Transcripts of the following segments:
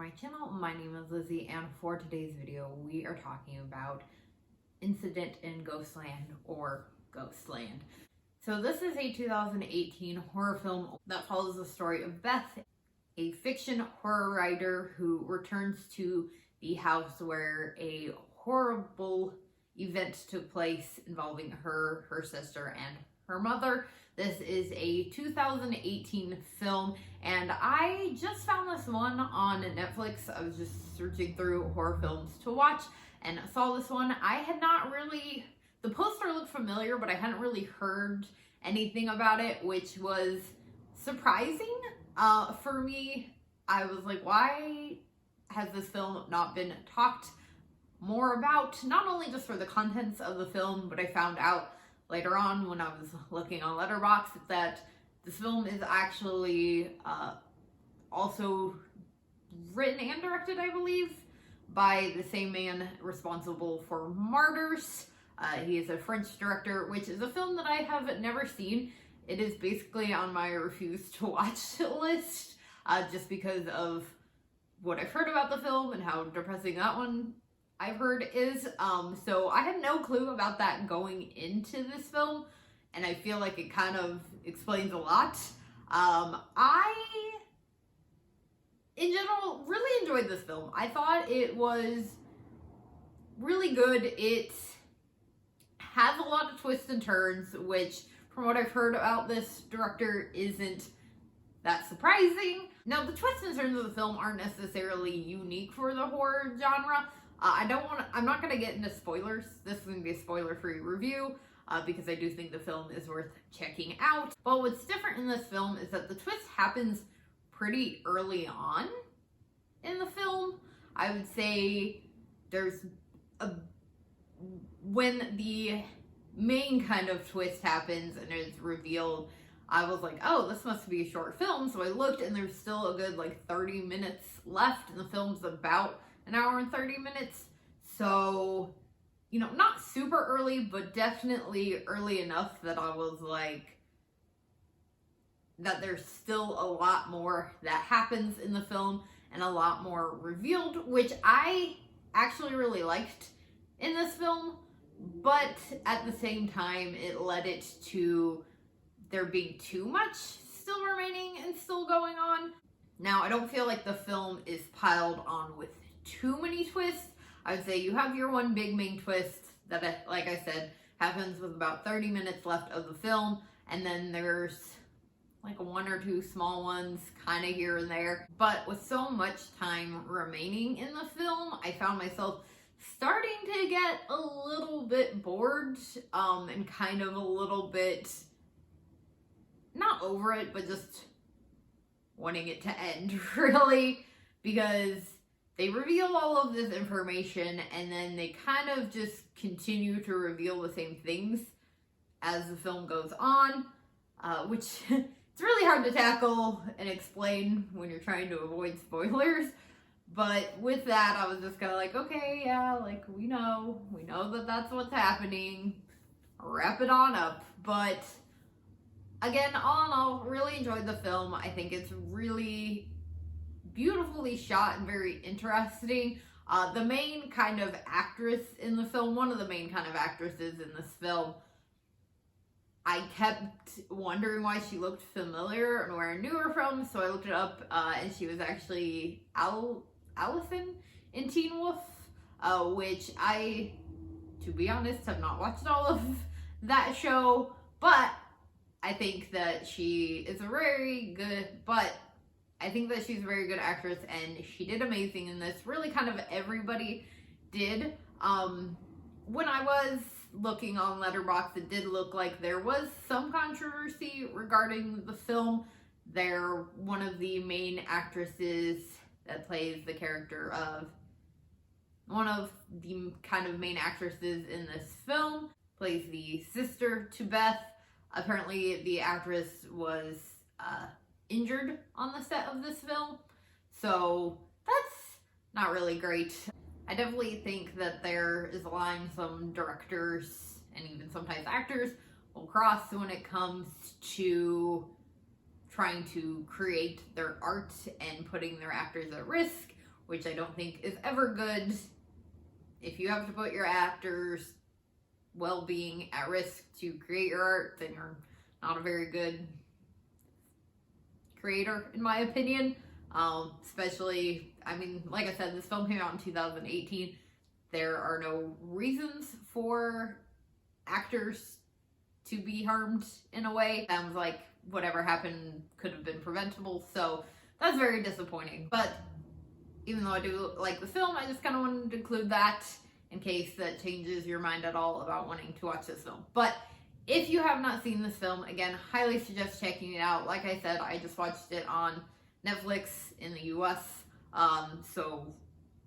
my channel. My name is Lizzie, and for today's video we are talking about Incident in Ghostland, or Ghostland. So this is a 2018 horror film that follows the story of Beth, a fiction horror writer who returns to the house where a horrible event took place involving her sister, and her mother. This is a 2018 film, and I just found this one on Netflix. I was just searching through horror films to watch and saw this one. I had not really, the poster looked familiar, but I hadn't really heard anything about it, which was surprising for me. I was like, why has this film not been talked more about? Not only just for the contents of the film, but I found out later on when I was looking on Letterboxd that this film is actually also written and directed, I believe, by the same man responsible for Martyrs. He is a French director, which is a film that I have never seen. It is basically on my refuse to watch list, just because of what I've heard about the film and how depressing that one I've heard is. So I had no clue about that going into this film, and I feel like it kind of explains a lot. I, in general, really enjoyed this film. I thought it was really good. It has a lot of twists and turns, which from what I've heard about this director isn't that surprising. Now, the twists and turns of the film aren't necessarily unique for the horror genre. I'm not going to get into spoilers. This is going to be a spoiler-free review because I do think the film is worth checking out. But what's different in this film is that the twist happens pretty early on in the film. I would say when the main kind of twist happens and it's revealed, I was like, oh, this must be a short film. So I looked, and there's still a good 30 minutes left, and the film's about an hour and 30 minutes. So, not super early, but definitely early enough that I was like, that there's still a lot more that happens in the film and a lot more revealed, which I actually really liked in this film. But at the same time, it led it to there being too much still remaining and still going on. Now, I don't feel like the film is piled on with too many twists. I would say you have your one big main twist that, like I said, happens with about 30 minutes left of the film, and then there's one or two small ones kind of here and there. But with so much time remaining in the film, I found myself starting to get a little bit bored and kind of a little bit not over it, but just wanting it to end, really, because they reveal all of this information and then they kind of just continue to reveal the same things as the film goes on, which it's really hard to tackle and explain when you're trying to avoid spoilers. But with that, I was just kind of like, okay, yeah, we know that that's what's happening. Wrap it on up. But again, all in all, really enjoyed the film. I think it's really beautifully shot and very interesting. The main kind of actress in the film, one of the main kind of actresses in this film, I kept wondering why she looked familiar and where I knew her from, so I looked it up, and she was actually Allison in Teen Wolf, which I, to be honest, have not watched all of that show, but I think that she is I think that she's a very good actress, and she did amazing in this. Really kind of everybody did. When I was looking on Letterboxd, it did look like there was some controversy regarding the film. One of the main actresses that plays the character of one of the kind of main actresses in this film plays the sister to Beth. Apparently the actress was injured on the set of this film, so that's not really great. I definitely think that there is a line some directors and even sometimes actors will cross when it comes to trying to create their art and putting their actors at risk, which I don't think is ever good. If you have to put your actors' well-being at risk to create your art, then you're not a very good creator, in my opinion. Especially, I mean, like I said, this film came out in 2018. There are no reasons for actors to be harmed in a way. Sounds like whatever happened could have been preventable, so that's very disappointing. But even though I do like the film, I just kind of wanted to include that in case that changes your mind at all about wanting to watch this film. But if you have not seen this film, again, highly suggest checking it out. Like I said, I just watched it on Netflix in the US, so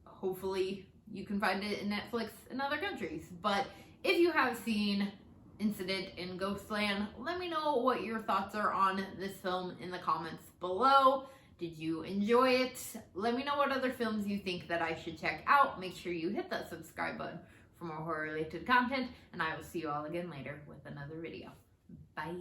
hopefully you can find it in Netflix in other countries. But if you have seen Incident in Ghostland, let me know what your thoughts are on this film in the comments below. Did you enjoy it? Let me know what other films you think that I should check out. Make sure you hit that subscribe button for more horror related content, and I will see you all again later with another video. Bye.